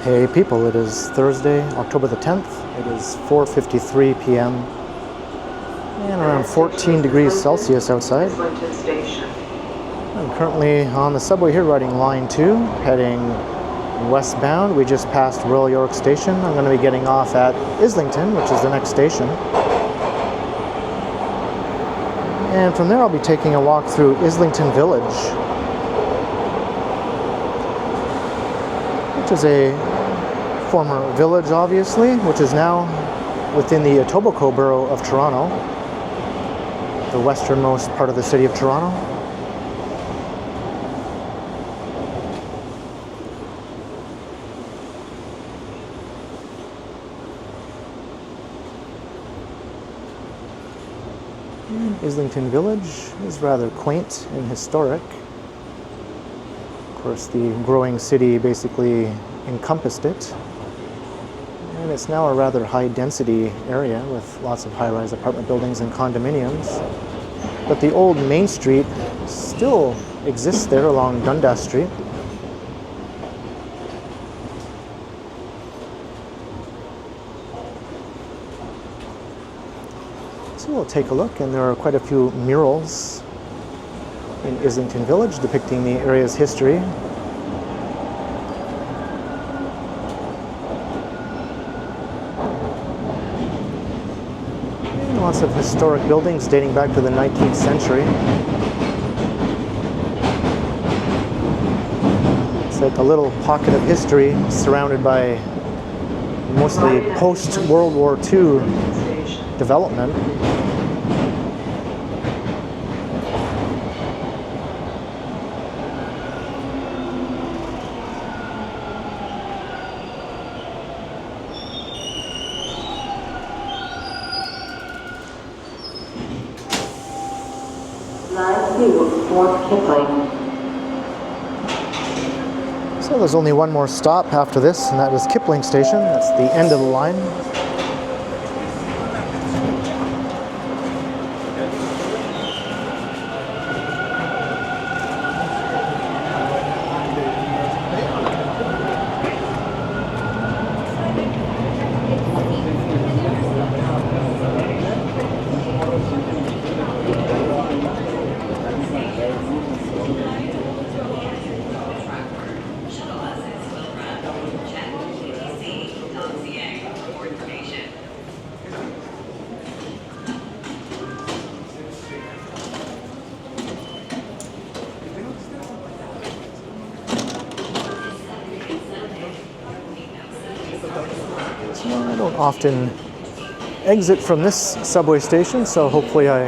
Hey people, it is Thursday, October the 10th. It is 4:53 p.m. and around 14 degrees Celsius outside. I'm currently on the subway here riding line 2, heading westbound. We just passed Royal York Station. I'm going to be getting off at Islington, which is the next station. And from there I'll be taking a walk through Islington Village, which is a former village, obviously, which is now within the Etobicoke borough of Toronto, the westernmost part of the city of Toronto. Islington Village is rather quaint and historic. Of course, the growing city basically encompassed it. And it's now a rather high-density area with lots of high-rise apartment buildings and condominiums. But the old Main Street still exists there along Dundas Street. So we'll take a look, and there are quite a few murals in Islington Village depicting the area's history. Lots of historic buildings dating back to the 19th century. It's like a little pocket of history surrounded by mostly post-World War II development. So there's only one more stop after this, and that is Kipling Station. That's the end of the line. I don't often exit from this subway station, so hopefully I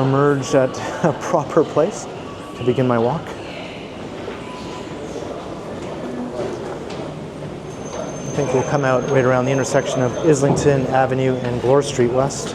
emerge at a proper place to begin my walk. I think we'll come out right around the intersection of Islington Avenue and Bloor Street West.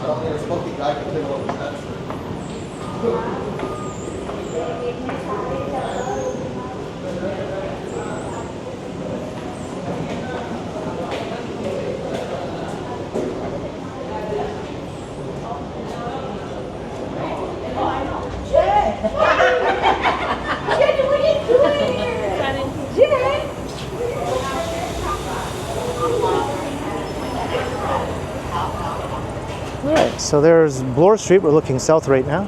Alright, so there's Bloor Street. We're looking south right now.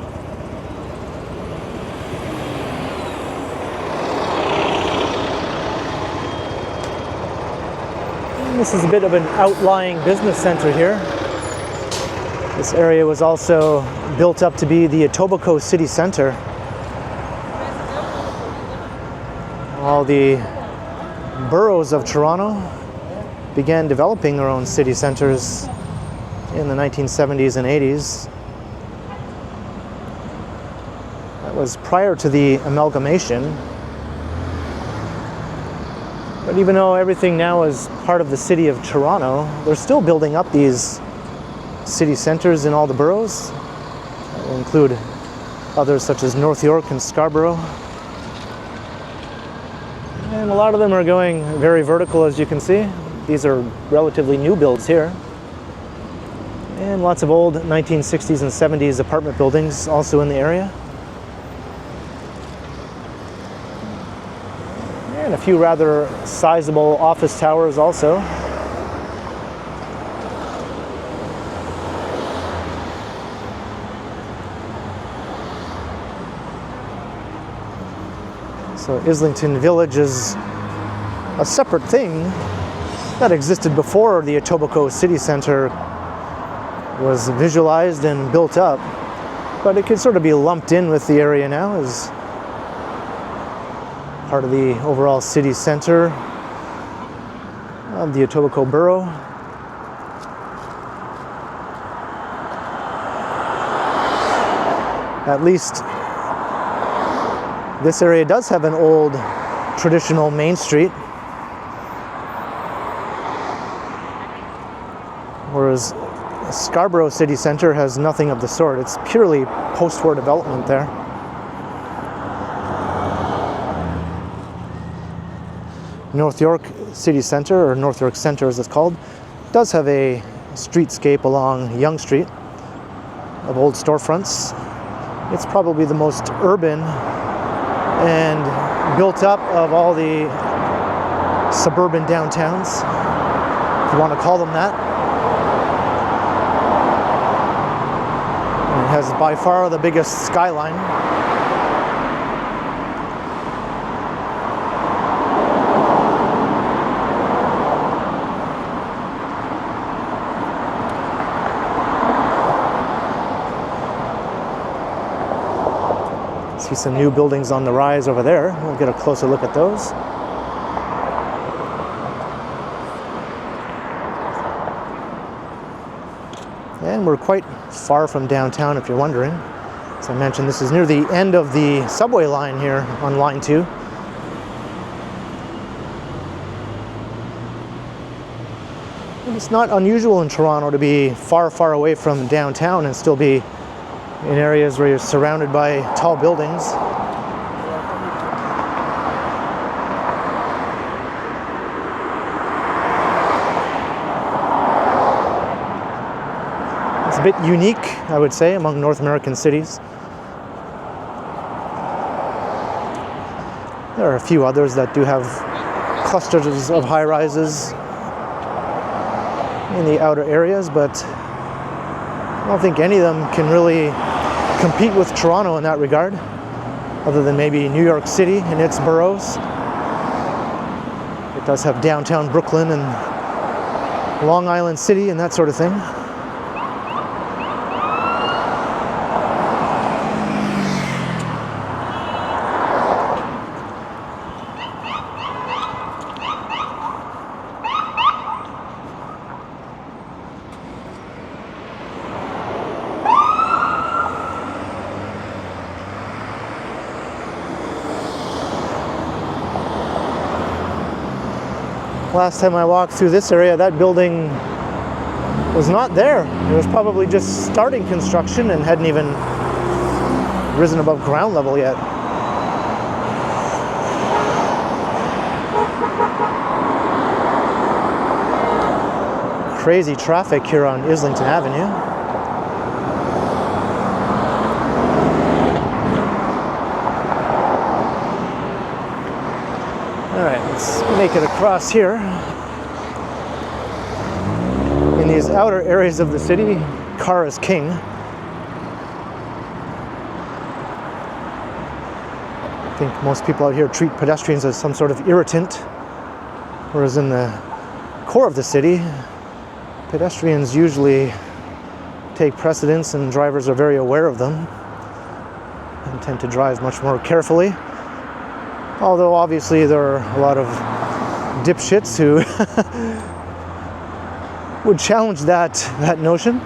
And this is a bit of an outlying business center here. This area was also built up to be the Etobicoke city center. All the boroughs of Toronto began developing their own city centers in the 1970s and 80s. That was prior to the amalgamation. But even though everything now is part of the city of Toronto, they're still building up these city centers in all the boroughs. That will include others such as North York and Scarborough. And a lot of them are going very vertical, as you can see. These are relatively new builds here. And lots of old 1960s and 70s apartment buildings also in the area. And And a few rather sizable office towers also. So Islington Village is a separate thing that existed before the Etobicoke City Centre was visualized and built up, but it could sort of be lumped in with the area now as part of the overall city centre of the Etobicoke Borough. At least this area does have an old traditional main street, whereas Scarborough City Centre has nothing of the sort. It's purely post-war development there. North York City Centre, or North York Centre as it's called, does have a streetscape along Yonge Street of old storefronts. It's probably the most urban and built up of all the suburban downtowns, if you want to call them that. And it has by far the biggest skyline. See some new buildings on the rise over there. We'll get a closer look at those. And we're quite far from downtown, if you're wondering. As I mentioned, this is near the end of the subway line here on line 2. And it's not unusual in Toronto to be far, far away from downtown and still be in areas where you're surrounded by tall buildings. It's a bit unique, I would say, among North American cities. There are a few others that do have clusters of high-rises in the outer areas, but I don't think any of them can really compete with Toronto in that regard, other than maybe New York City and its boroughs. It does have downtown Brooklyn and Long Island City and that sort of thing. Last time I walked through this area, that building was not there. It was probably just starting construction and hadn't even risen above ground level yet. Crazy traffic here on Islington Avenue. Let's make it across here. In these outer areas of the city, car is king. I think most people out here treat pedestrians as some sort of irritant, whereas in the core of the city, pedestrians usually take precedence and drivers are very aware of them and tend to drive much more carefully. Although obviously there are a lot of dipshits who would challenge that notion.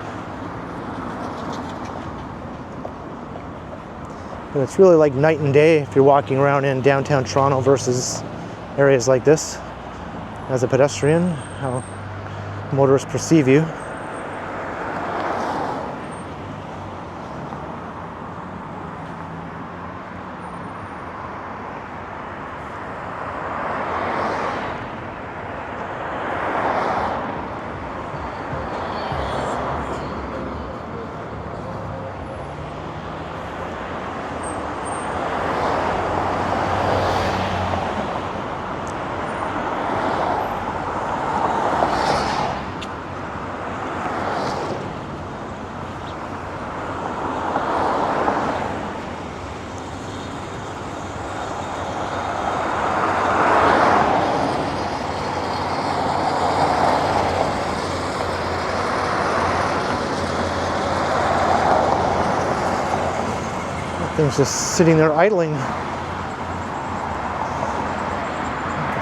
But it's really like night and day if you're walking around in downtown Toronto versus areas like this. As a pedestrian, how motorists perceive you. Thing's just sitting there idling.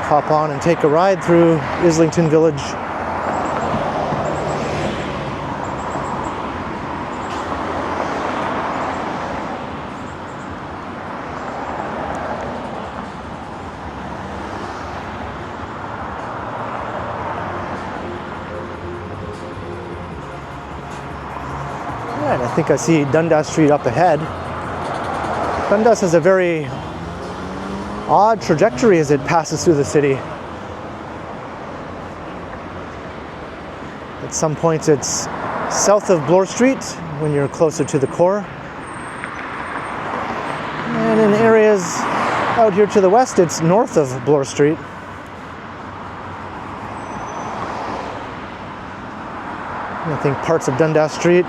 Hop on and take a ride through Islington Village. And I think I see Dundas Street up ahead. Dundas has a very odd trajectory as it passes through the city. At some points it's south of Bloor Street when you're closer to the core. And in areas out here to the west it's north of Bloor Street. I think parts of Dundas Street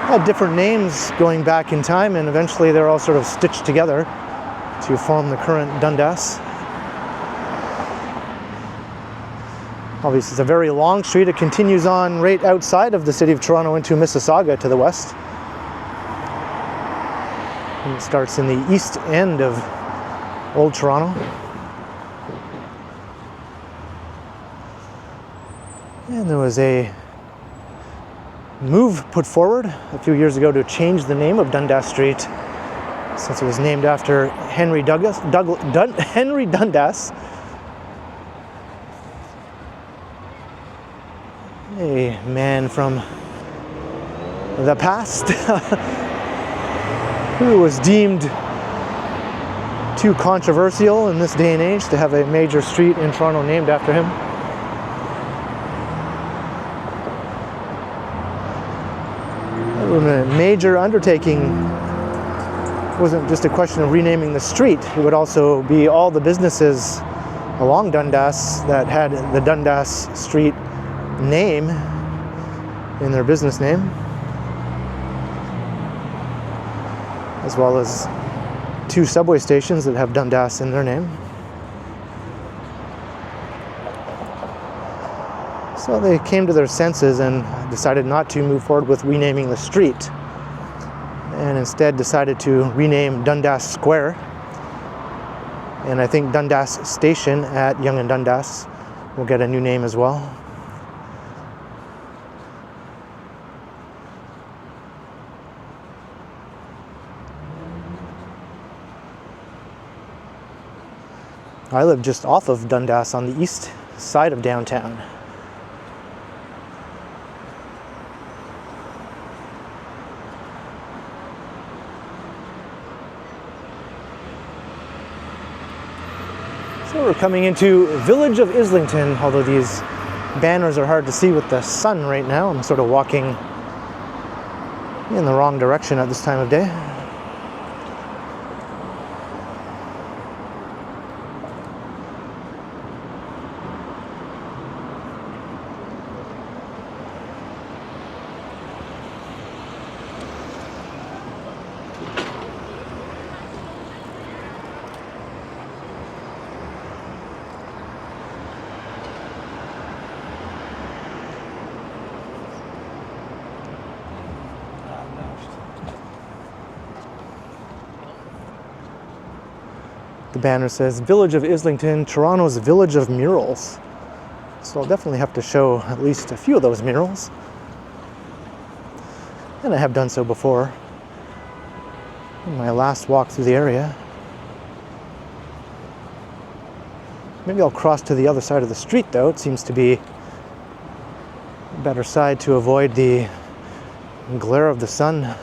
had different names going back in time, and eventually they're all sort of stitched together to form the current Dundas. Obviously it's a very long street. It continues on right outside of the city of Toronto into Mississauga to the west. And it starts in the east end of Old Toronto. And there was a move put forward a few years ago to change the name of Dundas Street, since it was named after Henry Dundas, a man from the past who was deemed too controversial in this day and age to have a major street in Toronto named after him. A major undertaking. It wasn't just a question of renaming the street. It would also be all the businesses along Dundas that had the Dundas Street name in their business name, as well as 2 subway stations that have Dundas in their name. So they came to their senses and decided not to move forward with renaming the street, and instead decided to rename Dundas Square, and I think Dundas Station at Yonge and Dundas will get a new name as well. I live just off of Dundas on the east side of downtown. So we're coming into Village of Islington, although these banners are hard to see with the sun right now. I'm sort of walking in the wrong direction at this time of day. The banner says, Village of Islington, Toronto's Village of Murals. So I'll definitely have to show at least a few of those murals. And I have done so before in my last walk through the area. Maybe I'll cross to the other side of the street though. It seems to be a better side to avoid the glare of the sun.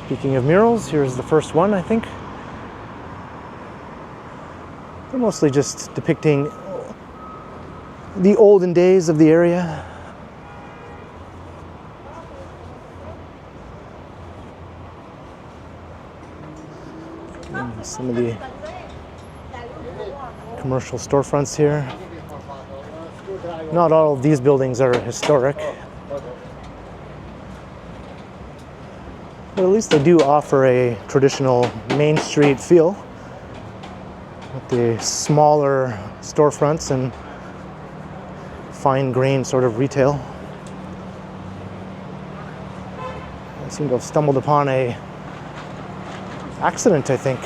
Speaking of murals, here's the first one, I think. They're mostly just depicting the olden days of the area. And some of the commercial storefronts here. Not all of these buildings are historic, but at least they do offer a traditional Main Street feel with the smaller storefronts and fine grained sort of retail. I seem to have stumbled upon a accident, I think.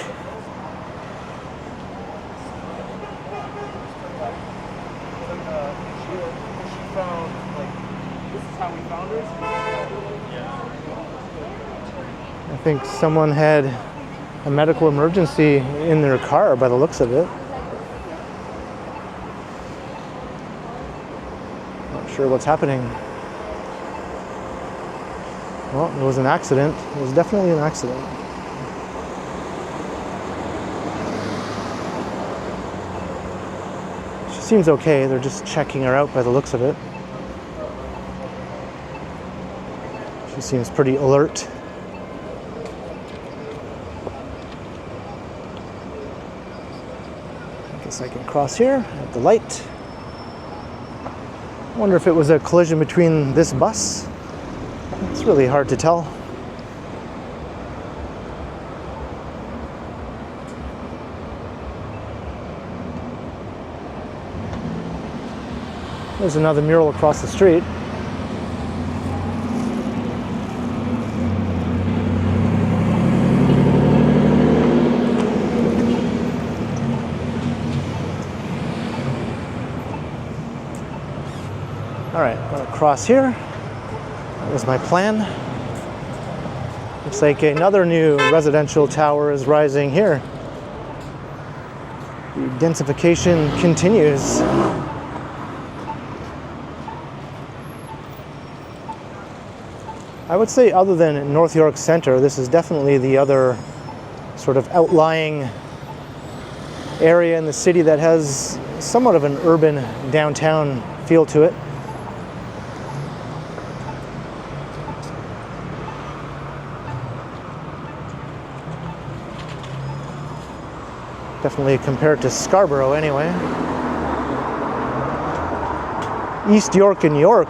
I think someone had a medical emergency in their car by the looks of it. Not sure what's happening. Well, it was an accident. It was definitely an accident. She seems okay. They're just checking her out by the looks of it. She seems pretty alert. I guess I can cross here at the light. I wonder if it was a collision between this bus. It's really hard to tell. There's another mural across the street. All right, I'm gonna cross here. That was my plan. Looks like another new residential tower is rising here. The densification continues. I would say other than North York Center, this is definitely the other sort of outlying area in the city that has somewhat of an urban downtown feel to it. Definitely compared to Scarborough anyway. East York and York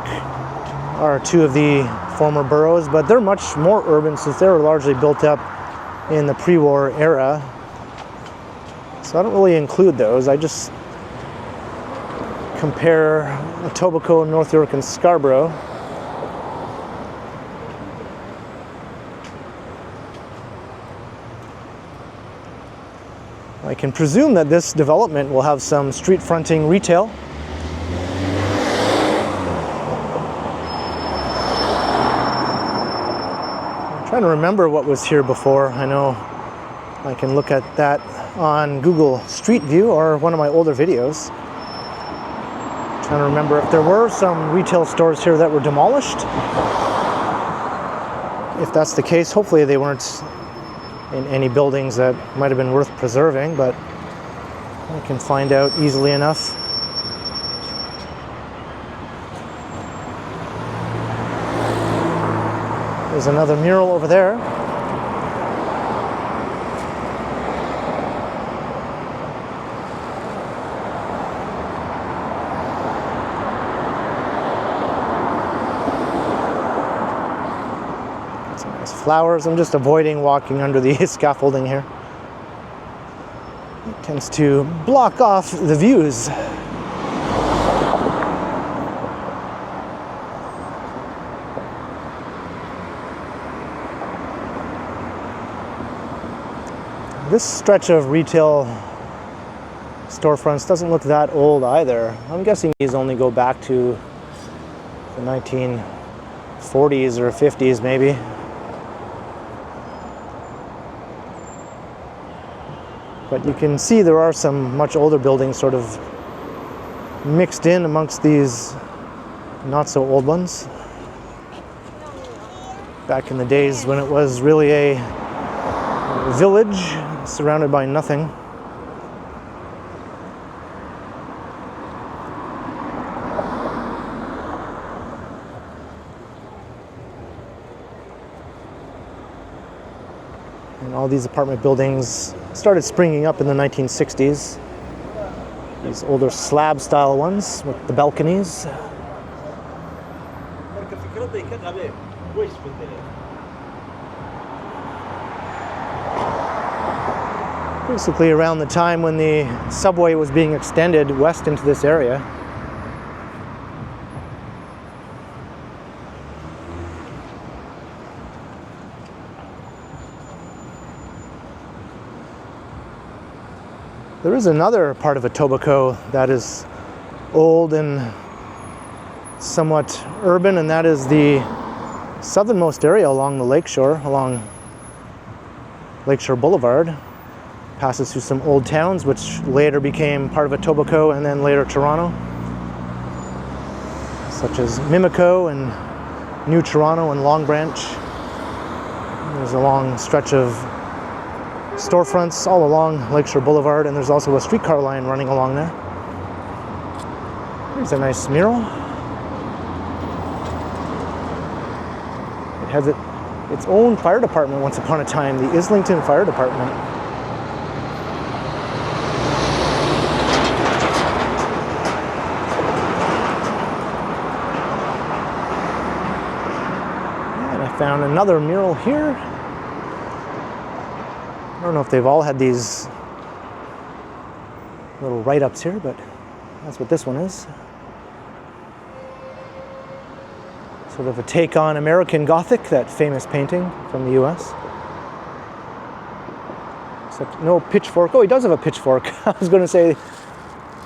are two of the former boroughs, but they're much more urban since they were largely built up in the pre-war era. So I don't really include those. I just compare Etobicoke, North York, and Scarborough. I can presume that this development will have some street fronting retail. I'm trying to remember what was here before. I know I can look at that on Google Street View or one of my older videos. I'm trying to remember if there were some retail stores here that were demolished. If that's the case, hopefully they weren't in any buildings that might have been worth preserving, but I can find out easily enough. There's another mural over there. Flowers. I'm just avoiding walking under the scaffolding here. It tends to block off the views. This stretch of retail storefronts doesn't look that old either. I'm guessing these only go back to the 1940s or 50s maybe. But you can see there are some much older buildings sort of mixed in amongst these not so old ones. Back in the days when it was really a village surrounded by nothing. And all these apartment buildings started springing up in the 1960s. These older slab style ones with the balconies. Basically around the time when the subway was being extended west into this area. There is another part of Etobicoke that is old and somewhat urban, and that is the southernmost area along the lakeshore, along Lakeshore Boulevard. Passes through some old towns, which later became part of Etobicoke and then later Toronto, such as Mimico and New Toronto and Long Branch. There's a long stretch of storefronts all along Lakeshore Boulevard, and there's also a streetcar line running along there. Here's a nice mural. It has its own fire department once upon a time, the Islington Fire Department. And I found another mural here. I don't know if they've all had these little write-ups here, but that's what this one is. Sort of a take on American Gothic, that famous painting from the US. Except no pitchfork. Oh, he does have a pitchfork. I was going to say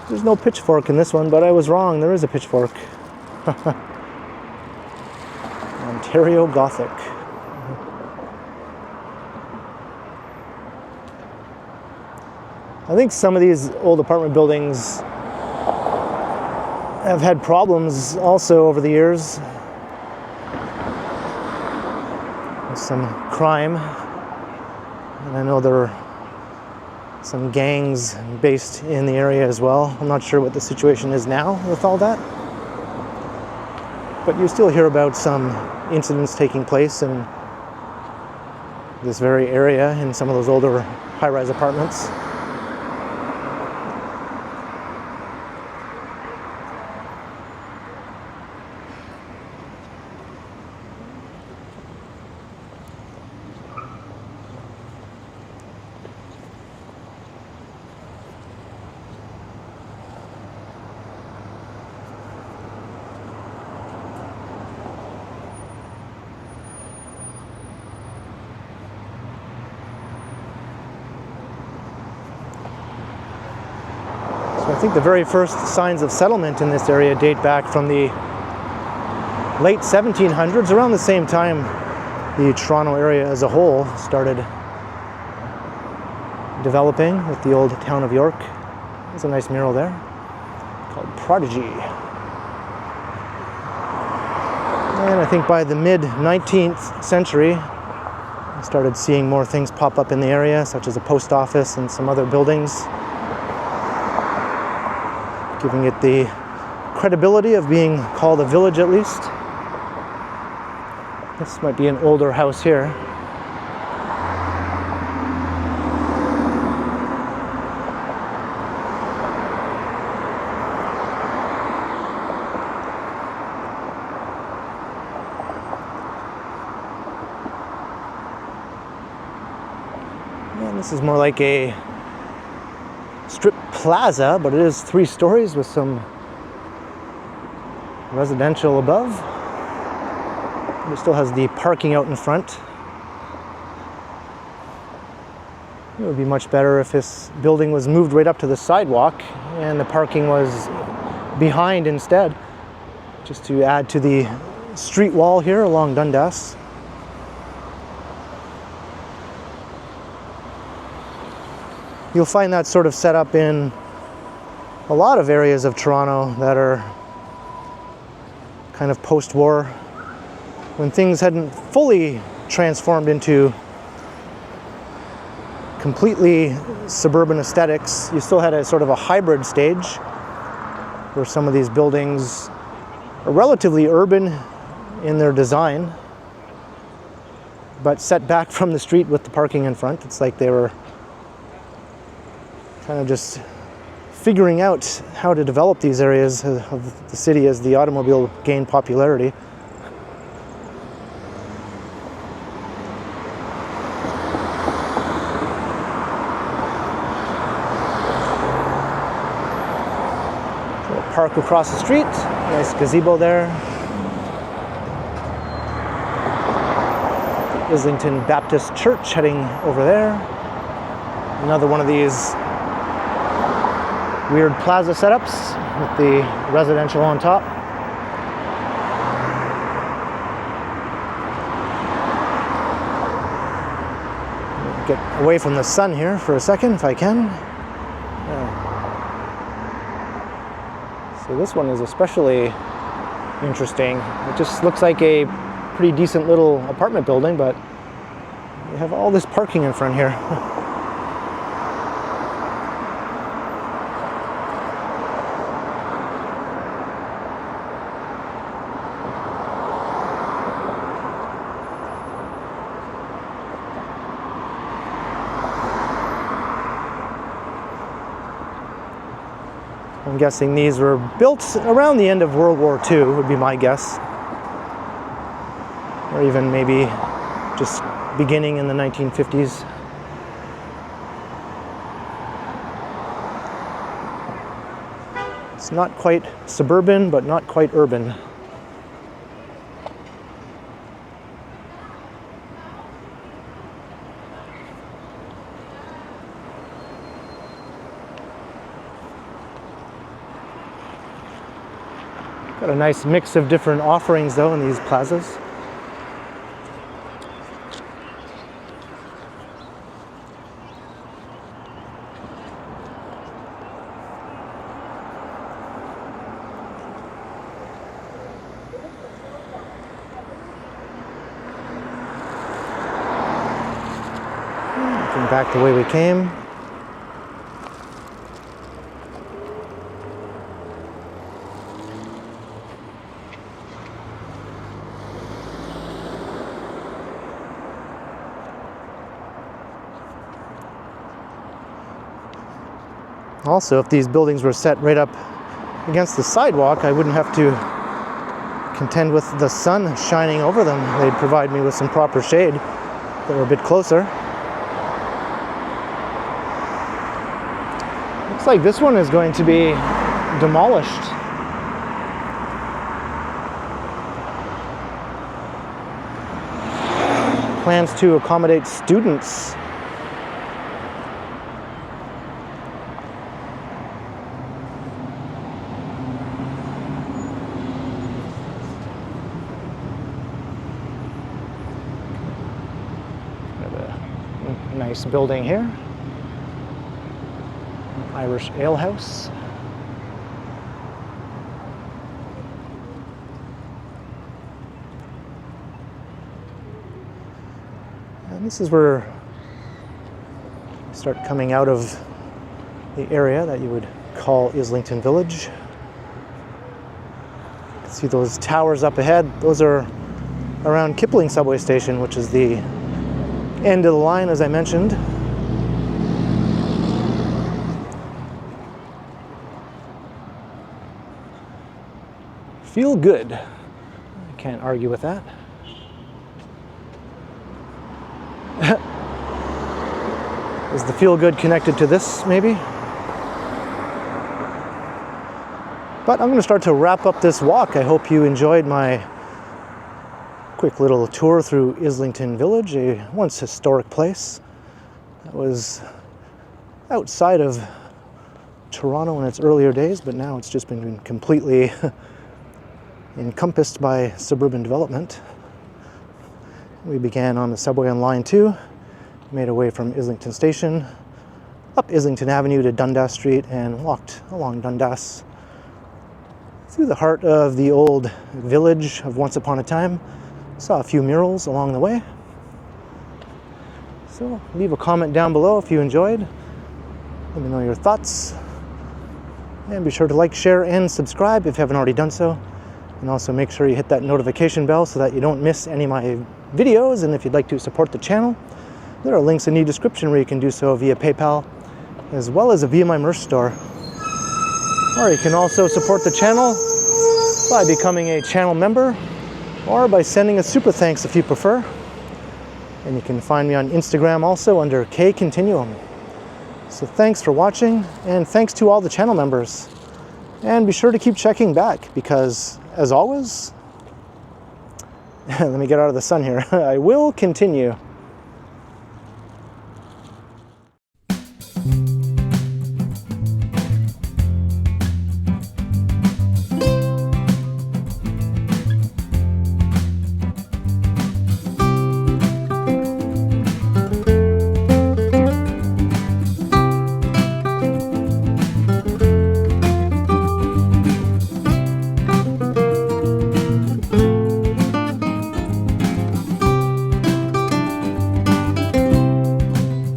there's no pitchfork in this one, but I was wrong. There is a pitchfork. Ontario Gothic. I think some of these old apartment buildings have had problems also over the years. With some crime. And I know there are some gangs based in the area as well. I'm not sure what the situation is now with all that. But you still hear about some incidents taking place in this very area in some of those older high-rise apartments. I think the very first signs of settlement in this area date back from the late 1700s, around the same time the Toronto area as a whole started developing with the old town of York. There's a nice mural there called Prodigy. And I think by the mid-19th century, I started seeing more things pop up in the area, such as a post office and some other buildings, giving it the credibility of being called a village at least. This might be an older house here. And this is more like a strip plaza, but it is 3 stories with some residential above. It still has the parking out in front. It would be much better if this building was moved right up to the sidewalk and the parking was behind instead, just to add to the street wall here along Dundas. You'll find that sort of set up in a lot of areas of Toronto that are kind of post-war, when things hadn't fully transformed into completely suburban aesthetics. You still had a sort of a hybrid stage where some of these buildings are relatively urban in their design, but set back from the street with the parking in front. It's like they were kind of just figuring out how to develop these areas of the city as the automobile gained popularity. So park across the street, nice gazebo there. Islington Baptist Church heading over there. Another one of these weird plaza setups with the residential on top. Get away from the sun here for a second if I can. So this one is especially interesting. It just looks like a pretty decent little apartment building, but you have all this parking in front here. I'm guessing these were built around the end of World War II, would be my guess. Or even maybe just beginning in the 1950s. It's not quite suburban, but not quite urban. Got a nice mix of different offerings though in these plazas. Looking back the way we came. Also, if these buildings were set right up against the sidewalk, I wouldn't have to contend with the sun shining over them. They'd provide me with some proper shade that were a bit closer. Looks like this one is going to be demolished. Plans to accommodate students. Nice building here. Irish ale house. And this is where you start coming out of the area that you would call Islington Village. You can see those towers up ahead. Those are around Kipling subway station, which is the end of the line, as I mentioned. Feel good. I can't argue with that. Is the feel good connected to this, maybe? But I'm going to start to wrap up this walk. I hope you enjoyed my quick little tour through Islington Village, a once historic place that was outside of Toronto in its earlier days, but now it's just been completely encompassed by suburban development. We began on the subway on line 2, made our way from Islington Station, up Islington Avenue to Dundas Street, and walked along Dundas through the heart of the old village of once upon a time. Saw a few murals along the way. So leave a comment down below if you enjoyed. Let me know your thoughts. And be sure to like, share, and subscribe if you haven't already done so. And also make sure you hit that notification bell so that you don't miss any of my videos. And if you'd like to support the channel, there are links in the description where you can do so via PayPal, as well as via my merch store. Or you can also support the channel by becoming a channel member, or by sending a super thanks if you prefer. And you can find me on Instagram also under KContinuum. So thanks for watching, and thanks to all the channel members. And be sure to keep checking back, because as always, let me get out of the sun here, I will continue.